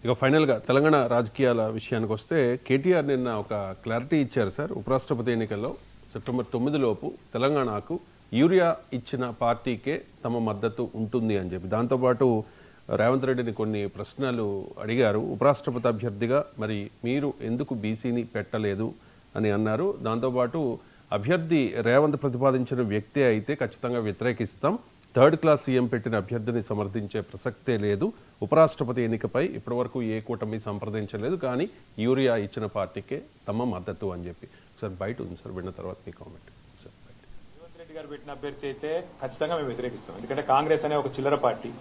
ఇక ఫైనల్గా తెలంగాణ రాజకీయాల విషయానికి వస్తే కేటీఆర్ నిన్న ఒక క్లారిటీ ఇచ్చారు సార్. ఉపరాష్ట్రపతి ఎన్నికల్లో సెప్టెంబర్ 9 లోపు తెలంగాణకు యూరియా ఇచ్చిన పార్టీకే తమ మద్దతు ఉంటుంది అని చెప్పి, దాంతోపాటు రేవంత్ రెడ్డిని కొన్ని ప్రశ్నలు అడిగారు. ఉపరాష్ట్రపతి అభ్యర్థిగా మరి మీరు ఎందుకు బీసీని పెట్టలేదు అని అన్నారు. దాంతోపాటు అభ్యర్థి రేవంత్ ప్రతిపాదించిన వ్యక్తే అయితే ఖచ్చితంగా వ్యతిరేకిస్తాం, థర్డ్ క్లాస్ సీఎం పెట్టిన అభ్యర్థిని సమర్థించే ప్రసక్తే లేదు, ఉపరాష్ట్రపతి ఎన్నికపై ఇప్పటివరకు ఏ కూటమి సంప్రదించలేదు, కానీ యూరియా ఇచ్చిన పార్టీకే తమ మద్దతు అని చెప్పి. సార్ బయట ఉంది సార్, విన్న తర్వాత మీ కామెంట్ సార్. రేవంత్ రెడ్డి గారు పెట్టిన అభ్యర్థి అయితే ఖచ్చితంగా మేము వ్యతిరేకిస్తాం. ఎందుకంటే కాంగ్రెస్ అనే ఒక చిల్లర పార్టీ,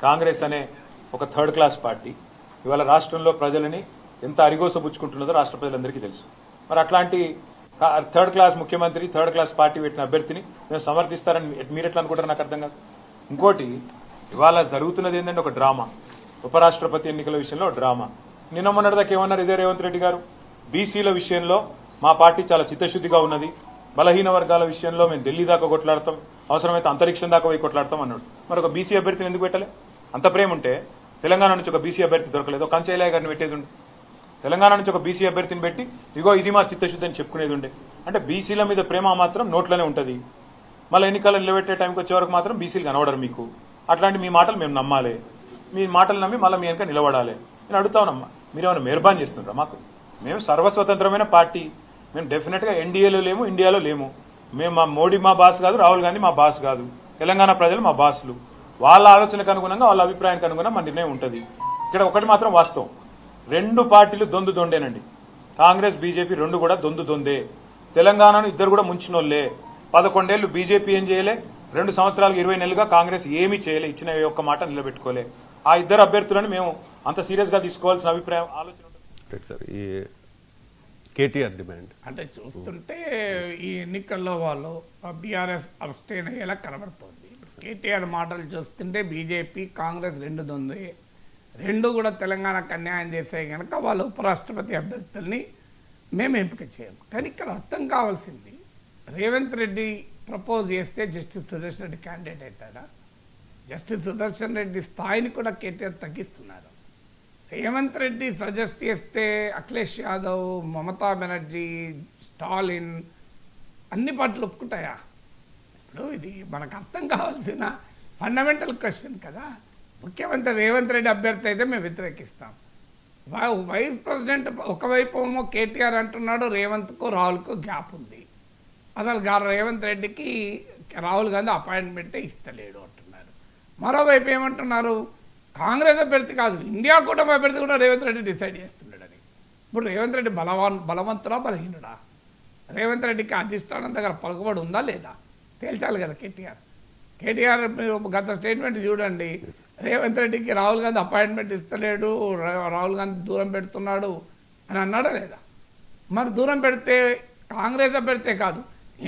కాంగ్రెస్ అనే ఒక థర్డ్ క్లాస్ పార్టీ ఇవాళ రాష్ట్రంలో ప్రజలని ఎంత అరిగోసబుచ్చుకుంటున్నదో రాష్ట్ర ప్రజలందరికీ తెలుసు. మరి అట్లాంటి థర్డ్ క్లాస్ ముఖ్యమంత్రి, థర్డ్ క్లాస్ పార్టీ పెట్టిన అభ్యర్థిని మేము సమర్థిస్తారని మీరు ఎట్లా అనుకుంటారు? నాకు అర్థం కాదు. ఇంకోటి, ఇవాళ జరుగుతున్నది ఏంటంటే ఒక డ్రామా, ఉపరాష్ట్రపతి ఎన్నికల విషయంలో డ్రామా. నిన్న మొన్నటిదాకా ఏమన్నారు ఇదే రేవంత్ రెడ్డి గారు, బీసీల విషయంలో మా పార్టీ చాలా చిత్తశుద్ధిగా ఉన్నది, బలహీన వర్గాల విషయంలో మేము ఢిల్లీ దాకా కొట్లాడతాం, అవసరమైతే అంతరిక్షం దాకా పోయి కొట్లాడతాం అన్నాడు. మరి ఒక బీసీ అభ్యర్థిని ఎందుకు పెట్టలే? అంత ప్రేమ ఉంటే తెలంగాణ నుంచి ఒక బీసీ అభ్యర్థి దొరకలేదు, కంచైలయ్య గారిని పెట్టేది ఉండే. తెలంగాణ నుంచి ఒక బీసీ అభ్యర్థిని పెట్టి ఇగో ఇది మా చిత్తశుద్ధి అని చెప్పుకునేది ఉండే. అంటే బీసీల మీద ప్రేమ మాత్రం నోట్లోనే ఉంటుంది, మళ్ళీ ఎన్నికలు నిలబెట్టే టైంకి వచ్చే వరకు మాత్రం బీసీలు కనబడరు మీకు. అట్లాంటి మీ మాటలు మేము నమ్మాలి, మీ మాటలు నమ్మి మళ్ళీ మీ వెనక నిలబడాలి. నేను అడుగుతానమ్మా, మీరేమైనా మెహర్బాన్ చేస్తుండ్రా మాకు? మేము సర్వస్వతంత్రమైన పార్టీ, మేము డెఫినెట్గా ఎన్డీఏలో లేము, ఇండియాలో లేము. మేము మా మోడీ మా బాస్ కాదు, రాహుల్ గాంధీ మా బాస్ కాదు, తెలంగాణ ప్రజలు మా బాసులు. వాళ్ళ ఆలోచనకు అనుగుణంగా, వాళ్ళ అభిప్రాయానికి అనుగుణంగా మా నిర్ణయం ఉంటుంది. ఇక్కడ ఒకటి మాత్రం వాస్తవం, రెండు పార్టీలు దొందు దొండేనండి. కాంగ్రెస్ బీజేపీ రెండు కూడా దొందు దొందే. తెలంగాణను ఇద్దరు కూడా ముంచినోళ్లే. 11 ఏళ్లు బీజేపీ ఏం చేయలే, 2 సంవత్సరాలకు 20 నెలలుగా కాంగ్రెస్ ఏమీ చేయలే, ఇచ్చిన ఒక్క మాట నిలబెట్టుకోలే. ఆ ఇద్దరు అభ్యర్థులను మేము అంత సీరియస్ గా తీసుకోవాల్సిన అభిప్రాయం ఆలోచన ఉంటుంది సార్. ఈ కేటీఆర్ డిమాండ్ అంటే చూస్తుంటే ఈ ఎన్నికల్లో వాళ్ళు బీఆర్ఎస్ అబ్స్టైన్ అయ్యేలా కనబడుతుంది. కేటీఆర్ మాటలు చూస్తుంటే బీజేపీ కాంగ్రెస్ రెండు కూడా తెలంగాణకు అన్యాయం చేసే కనుక వాళ్ళు ఉపరాష్ట్రపతి అభ్యర్థుల్ని మేము ఎంపిక చేయం. కానీ ఇక్కడ అర్థం కావాల్సింది, రేవంత్ రెడ్డి ప్రపోజ్ చేస్తే జస్టిస్ సుదర్శన్ రెడ్డి క్యాండిడేట్ అవుతాడా? జస్టిస్ సుదర్శన్ రెడ్డి స్థాయిని కూడా కేటీఆర్ తగ్గిస్తున్నారు. రేవంత్ రెడ్డి సజెస్ట్ చేస్తే అఖిలేష్ యాదవ్, మమతా బెనర్జీ, స్టాలిన్ అన్ని పార్టీలు ఒప్పుకుంటాయా? ఇప్పుడు ఇది మనకు అర్థం కావాల్సిన ఫండమెంటల్ క్వశ్చన్ కదా. ముఖ్యమంత్రి రేవంత్ రెడ్డి అభ్యర్థి అయితే మేము వ్యతిరేకిస్తాం. వైస్ ప్రెసిడెంట్ ఒకవైపు ఏమో కేటీఆర్ అంటున్నాడు, రేవంత్కు రాహుల్కు గ్యాప్ ఉంది. అసలు రేవంత్ రెడ్డికి రాహుల్ గాంధీ అపాయింట్మెంటే ఇస్తలేడు అంటున్నారు. మరోవైపు ఏమంటున్నారు, కాంగ్రెస్ అభ్యర్థి కాదు, ఇండియా కూటమి అభ్యర్థి కూడా రేవంత్ రెడ్డి డిసైడ్ చేస్తున్నాడని. ఇప్పుడు రేవంత్ రెడ్డి బలవంతుడా బలహీనుడా? రేవంత్ రెడ్డికి అధిష్టానం దగ్గర పలుకుబడి ఉందా లేదా తేల్చాలి కదా కేటీఆర్. మీరు గత స్టేట్మెంట్ చూడండి, రేవంత్ రెడ్డికి రాహుల్ గాంధీ అపాయింట్మెంట్ ఇస్తలేడు, రాహుల్ గాంధీ దూరం పెడుతున్నాడు అని అన్నాడా లేదా? మరి దూరం పెడితే కాంగ్రెస్ అభ్యర్థే కాదు,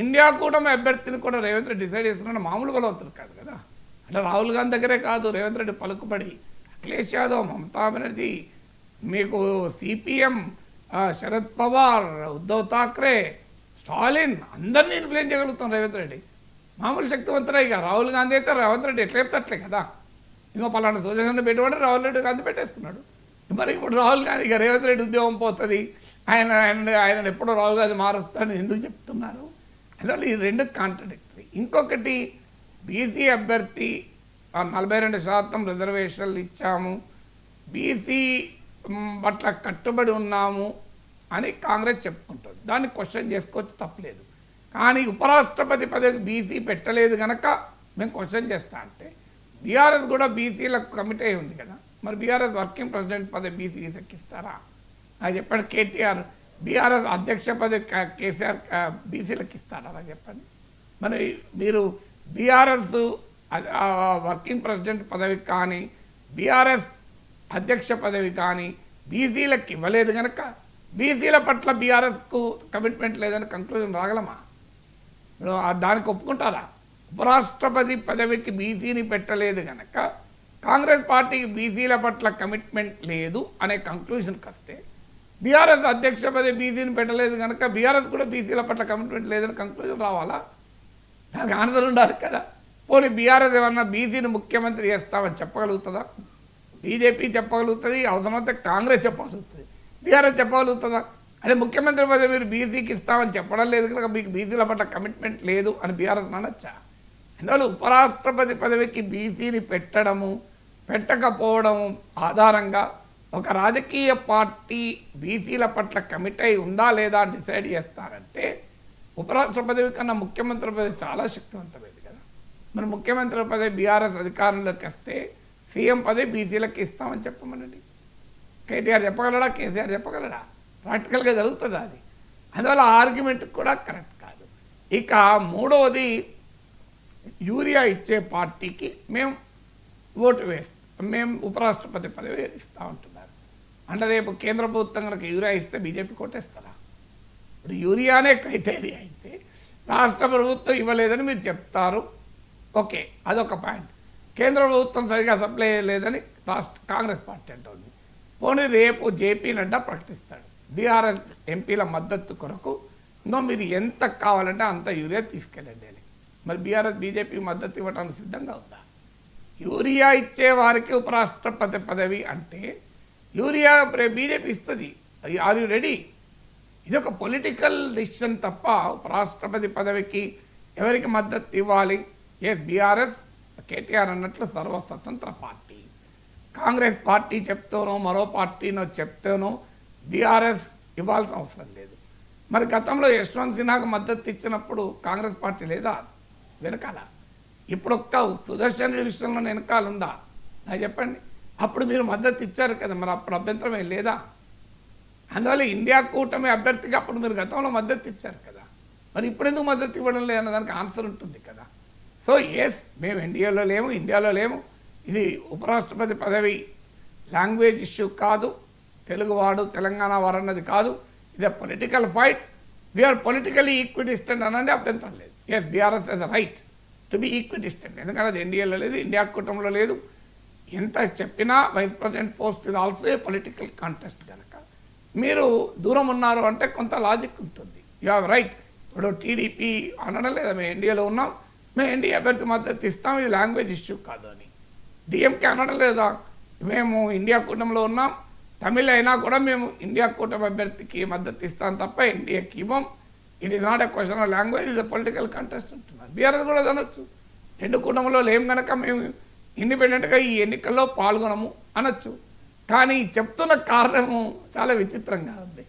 ఇండియా కూటమి అభ్యర్థిని కూడా రేవంత్ రెడ్డి డిసైడ్ చేస్తున్నాడు. మామూలు బలవంతులు కాదు కదా. అంటే రాహుల్ గాంధీ దగ్గరే కాదు, రేవంత్ రెడ్డి పలుకుబడి అఖిలేష్ యాదవ్, మమతా బెనర్జీ, మీకు సిపిఎం, శరద్ పవార్, ఉద్ధవ్ ఠాక్రే, స్టాలిన్ అందరినీ ఇన్ఫ్లుయెన్స్ చేయగలుగుతాం రేవంత్ రెడ్డి. మామూలు శక్తివంతుడే. ఇక రాహుల్ గాంధీ అయితే రేవంత్ రెడ్డి ఎట్లా చెప్తట్లే కదా. ఇంకో పలానా సుజన్ పెట్టుబడి రాహుల్ రెడ్డి గాంధీ పెట్టేస్తున్నాడు. మరి ఇప్పుడు రాహుల్ గాంధీ ఇక రేవంత్ రెడ్డి ఉద్యోగం పోతుంది, ఆయన ఎప్పుడో రాహుల్ గాంధీ మారుస్తాడని ఎందుకు చెప్తున్నారు? అందువల్ల ఈ రెండు కాంట్రడిక్టరీ. ఇంకొకటి, బీసీ అభ్యర్థి 42% రిజర్వేషన్లు ఇచ్చాము, బీసీ పట్ల కట్టుబడి ఉన్నాము అని కాంగ్రెస్ చెప్పుకుంటుంది. దాన్ని క్వశ్చన్ చేసుకోవచ్చు, తప్పలేదు. కానీ ఉపరాష్ట్రపతి పదవికి బీసీ పెట్టలేదు కనుక మేము క్వశ్చన్ చేస్తా అంటే, బీఆర్ఎస్ కూడా బీసీలకు కమిటీ అయి ఉంది కదా. మరి బీఆర్ఎస్ వర్కింగ్ ప్రెసిడెంట్ పదవి బీసీకి దక్కిస్తారా? నాకు చెప్పండి. కేటీఆర్ బీఆర్ఎస్ అధ్యక్ష పదవి కేసీఆర్ బీసీలకు ఇస్తారా? నాకు చెప్పండి. మరి మీరు బీఆర్ఎస్ వర్కింగ్ ప్రెసిడెంట్ పదవి కానీ, బీఆర్ఎస్ అధ్యక్ష పదవి కానీ బీసీలకు ఇవ్వలేదు కనుక బీసీల పట్ల బీఆర్ఎస్కు కమిట్మెంట్ లేదని కంక్లూజన్ రాగలమా? దానికి ఒప్పుకుంటారా? ఉపరాష్ట్రపతి పదవికి బీసీని పెట్టలేదు కనుక కాంగ్రెస్ పార్టీకి బీసీల పట్ల కమిట్మెంట్ లేదు అనే కంక్లూజన్కి వస్తే, బీఆర్ఎస్ అధ్యక్ష పదవి బీసీని పెట్టలేదు కనుక బీఆర్ఎస్ కూడా బీసీల పట్ల కమిట్మెంట్ లేదని కంక్లూజన్ రావాలా? దానికి ఆన్సర్ ఉండాలి కదా. పోనీ బీఆర్ఎస్ ఏమన్నా బీసీని ముఖ్యమంత్రి చేస్తామని చెప్పగలుగుతుందా? బీజేపీ చెప్పగలుగుతుంది, అవసరమైతే కాంగ్రెస్ చెప్పగలుగుతుంది, బీఆర్ఎస్ చెప్పగలుగుతుందా? అంటే ముఖ్యమంత్రి పదవి మీరు బీసీకి ఇస్తామని చెప్పడం లేదు కనుక మీకు బీసీల పట్ల కమిట్మెంట్ లేదు అని బీఆర్ఎస్ అనొచ్చా? అందువల్ల ఉపరాష్ట్రపతి పదవికి బీసీని పెట్టడము పెట్టకపోవడం ఆధారంగా ఒక రాజకీయ పార్టీ బీసీల పట్ల కమిట్ అయి ఉందా లేదా అని డిసైడ్ చేస్తారంటే ఉపరాష్ట్ర పదవి కన్నా ముఖ్యమంత్రి పదవి చాలా శక్తివంతమైంది కదా. మరి ముఖ్యమంత్రి పదవి బీఆర్ఎస్ అధికారంలోకి వస్తే సీఎం పదవి బీసీలకు ఇస్తామని చెప్పమనండి. కేటీఆర్ చెప్పగలడా? కేసీఆర్ చెప్పగలడా? ప్రాక్టికల్గా జరుగుతుంది అది. అందువల్ల ఆర్గ్యుమెంట్ కూడా కరెక్ట్ కాదు. ఇక మూడవది, యూరియా ఇచ్చే పార్టీకి మేము ఓటు వేస్తాం, మేము ఉపరాష్ట్రపతి పదవి ఇస్తూ ఉంటున్నారు అంటే రేపు కేంద్ర ప్రభుత్వం కనుక యూరియా ఇస్తే బీజేపీ కొట్టేస్తారా? ఇప్పుడు యూరియానే క్రైటీరియా అయితే రాష్ట్ర ప్రభుత్వం ఇవ్వలేదని మీరు చెప్తారు, ఓకే, అదొక పాయింట్. కేంద్ర ప్రభుత్వం సరిగా సప్లై చేయలేదని కాంగ్రెస్ పార్టీ అంటుంది. పోనీ రేపు జేపీ నడ్డా ప్రకటిస్తాడు బీఆర్ఎస్ ఎంపీల మద్దతు కొరకు మీరు ఎంత కావాలంటే అంత యూరియా తీసుకెళ్ళండి అని. మరి బీఆర్ఎస్ బీజేపీ మద్దతు ఇవ్వడానికి సిద్ధంగా ఉందా? యూరియా ఇచ్చే వారికి ఉపరాష్ట్రపతి పదవి అంటే యూరియా బీజేపీ ఇస్తుంది, ఆర్ యూ రెడీ? ఇది ఒక పొలిటికల్ డిసిషన్ తప్ప ఉపరాష్ట్రపతి పదవికి ఎవరికి మద్దతు ఇవ్వాలి? బీఆర్ఎస్ కేటీఆర్ అన్నట్లు సర్వస్వతంత్ర పార్టీ. కాంగ్రెస్ పార్టీ చెప్తానో మరో పార్టీనో చెప్తానో బీఆర్ఎస్ ఇవ్వాల్సిన అవసరం లేదు. మరి గతంలో యశ్వంత్ సిన్హాకు మద్దతు ఇచ్చినప్పుడు కాంగ్రెస్ పార్టీ లేదా వెనకాల? ఇప్పుడు ఒక్క సుదర్శన్ రెడ్డి విషయంలో వెనకాల ఉందా? నాకు చెప్పండి. అప్పుడు మీరు మద్దతు ఇచ్చారు కదా, మరి అప్పుడు అభ్యంతరమే లేదా? అందువల్ల ఇండియా కూటమి అభ్యర్థికి అప్పుడు మీరు గతంలో మద్దతు ఇచ్చారు కదా, మరి ఇప్పుడు ఎందుకు మద్దతు ఇవ్వడం లేదన్న దానికి ఆన్సర్ ఉంటుంది కదా. సో ఎస్, మేము ఎన్డీఏలో లేము, ఇండియాలో లేము. ఇది ఉపరాష్ట్రపతి పదవి లాంగ్వేజ్ ఇష్యూ కాదు, తెలుగువాడు తెలంగాణ వారు అన్నది కాదు. ఇది political fight. We are politically equidistant అనండి, అభ్యంతరం లేదు. Yes, BRS has a right to be equidistant. ఎందుకంటే అది ఎన్డీఏలో లేదు, ఇండియా కూటమిలో లేదు. ఎంత చెప్పినా వైస్ ప్రెసిడెంట్ పోస్ట్ ఇది ఆల్సో ఏ పొలిటికల్ కాంటెస్ట్ కనుక మీరు దూరం ఉన్నారు అంటే కొంత లాజిక్ ఉంటుంది. You have right. ఇప్పుడు టీడీపీ అనడం లేదా మేము ఎన్డీఏలో ఉన్నాం, మేము ఎన్డీఏ అభ్యర్థి మద్దతు ఇస్తాం, ఇది లాంగ్వేజ్ ఇష్యూ కాదు అని. డిఎంకే అనడం లేదా మేము ఇండియా కూటమిలో ఉన్నాం, తమిళ అయినా కూడా మేము ఇండియా కూటమి అభ్యర్థికి మద్దతు ఇస్తాం తప్ప ఎన్డీఏకి ఇవ్వం, it is not a question of language, ఇది పొలిటికల్ కంటెస్ట్ ఉంటున్నారు. బీఆర్ఎస్ కూడా అనొచ్చు, రెండు కూటమిలో లేం కనుక మేము ఇండిపెండెంట్గా ఈ ఎన్నికల్లో పాల్గొనము అనొచ్చు. కానీ చెప్తున్న కారణము చాలా విచిత్రంగా ఉంది.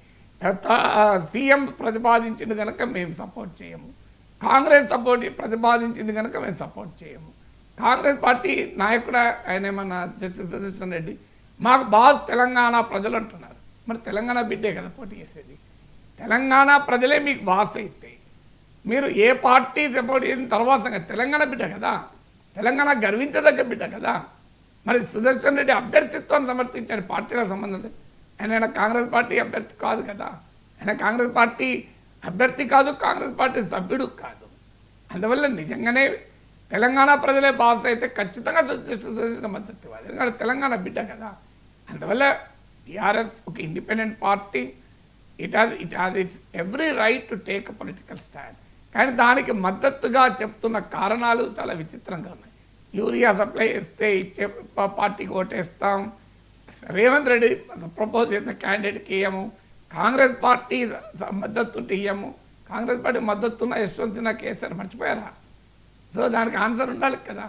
సీఎం ప్రతిపాదించింది కనుక మేము సపోర్ట్ చేయము, కాంగ్రెస్ ప్రతిపాదించింది కనుక మేము సపోర్ట్ చేయము. కాంగ్రెస్ పార్టీ నాయకుడు ఆయన ఏమన్నా సుదర్శన్ రెడ్డి మాకు బాగా తెలంగాణ ప్రజలు అంటున్నారు. మరి తెలంగాణ బిడ్డే కదా పోటీ చేసేది, తెలంగాణ ప్రజలే మీకు బాస్ అయితే మీరు ఏ పార్టీ సపోర్ట్ చేసిన తర్వాత తెలంగాణ బిడ్డ కదా, తెలంగాణ గర్వించదగ్గ బిడ్డ కదా. మరి సుదర్శన్ రెడ్డి అభ్యర్థిత్వాన్ని సమర్థించాడు, పార్టీలకు సంబంధం లేదు. ఆయన కాంగ్రెస్ పార్టీ అభ్యర్థి కాదు కదా, ఆయన కాంగ్రెస్ పార్టీ అభ్యర్థి కాదు, కాంగ్రెస్ పార్టీ సభ్యుడు కాదు. అందువల్ల నిజంగానే తెలంగాణ ప్రజలే బాస్ అయితే ఖచ్చితంగా సుదర్శన్ మద్దతు ఇవ్వాలి, ఎందుకంటే తెలంగాణ బిడ్డ కదా. అందువల్ల టీఆర్ఎస్ ఒక independent party, it has its every right to take a political stand. కానీ దానికి మద్దతుగా చెప్తున్న కారణాలు చాలా విచిత్రంగా ఉన్నాయి. యూరియా సప్లై ఇస్తే ఇచ్చే పార్టీకి ఓటేస్తాం, రేవంత్ రెడ్డి ప్రపోజ్ చేసిన క్యాండిడేట్కి ఇయ్యము, కాంగ్రెస్ పార్టీ మద్దతు ఉంటే ఇయ్యము, కాంగ్రెస్ పార్టీ మద్దతు ఉన్న యశ్వంత్ సిన్హా కేసీఆర్ మర్చిపోయారా? సో దానికి ఆన్సర్ ఉండాలి కదా.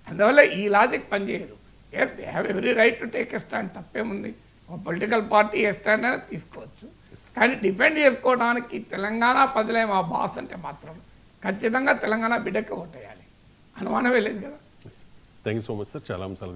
అందువల్ల ఈ లాజిక్ పనిచేయదు. Yes, they have every right to take a stand, తప్పేముంది. ఒక పొలిటికల్ పార్టీ ఏ స్టాండ్ అయినా తీసుకోవచ్చు. కానీ డిఫెండ్ చేసుకోవడానికి తెలంగాణ ప్రజలే మా బాస్ అంటే మాత్రం ఖచ్చితంగా తెలంగాణ బిడ్డకి ఓటేయాలి, అనుమానమే లేదు కదా. Thank you so much sir, చాలా అంశాలు